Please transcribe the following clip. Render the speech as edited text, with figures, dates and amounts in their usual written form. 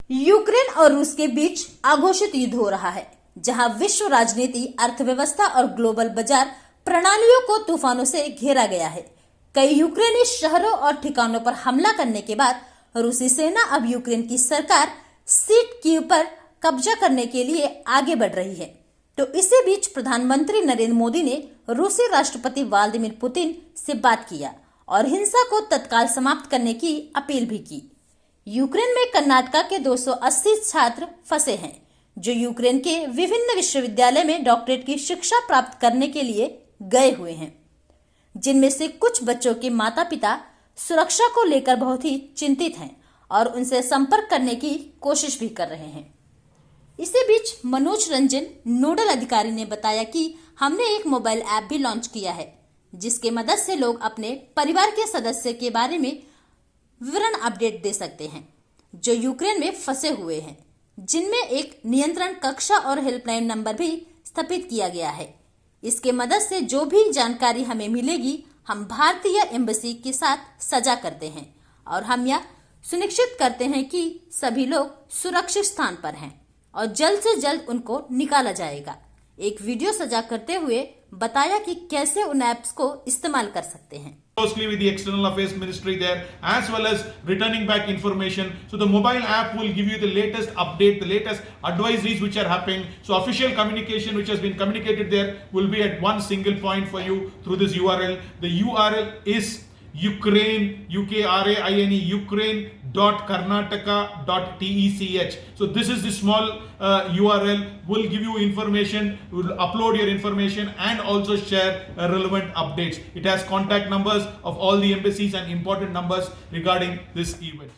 Ukraine और रूस के बीच आघोषित युद्ध हो रहा है, जहां विश्व राजनीति, अर्थव्यवस्था और ग्लोबल बाजार प्रणालियों को तूफानों से घेरा गया है। कई यूक्रेनी शहरों और ठिकानों पर हमला करने के बाद रूसी सेना अब यूक्रेन की सरकार सीट कीव पर कब्जा करने के लिए आगे बढ़ रही है। तो इसी बीच प्रधानमंत्री नरेंद्र मोदी ने रूसी राष्ट्रपति व्लादिमीर पुतिन से बात किया और हिंसा को तत्काल समाप्त करने की अपील भी की। यूक्रेन में कर्नाटका के 280 छात्र फंसे हैं, जो यूक्रेन के विभिन्न विश्वविद्यालय में डॉक्टरेट की शिक्षा प्राप्त करने के लिए गए हुए हैं, जिनमें से कुछ बच्चों के माता पिता सुरक्षा को लेकर बहुत ही चिंतित हैं और उनसे संपर्क करने की कोशिश भी कर रहे हैं। इसी बीच मनोज रंजन, नोडल अधिकारी, ने बताया कि हमने एक मोबाइल ऐप भी लॉन्च किया है, जिसके मदद से लोग अपने परिवार के सदस्य के बारे में विवरण अपडेट दे सकते हैं, जो यूक्रेन में फंसे हुए हैं, जिनमें एक नियंत्रण कक्षा और हेल्पलाइन नंबर भी स्थापित किया गया है। इसके मदद से जो भी जानकारी हमें मिलेगी, हम भारतीय एम्बेसी के साथ साझा करते हैं और हम यह सुनिश्चित करते हैं कि सभी लोग सुरक्षित स्थान पर हैं और जल्द से जल्द उनको निकाला जाएगा। एक वीडियो साझा करते हुए बताया कि कैसे उन ऐप्स को इस्तेमाल कर सकते हैं। Closely with the External Affairs Ministry there, as well as returning back information. So the mobile app will give you the latest update, the latest advisories which are happening. So official communication which has been communicated there will be at one single point for you through this URL. The URL is Ukraine, Ukraine, Ukraine.karnataka.tech. So this is the small URL, will give you information, will upload your information and also share relevant updates. It has contact numbers of all the embassies and important numbers regarding this event.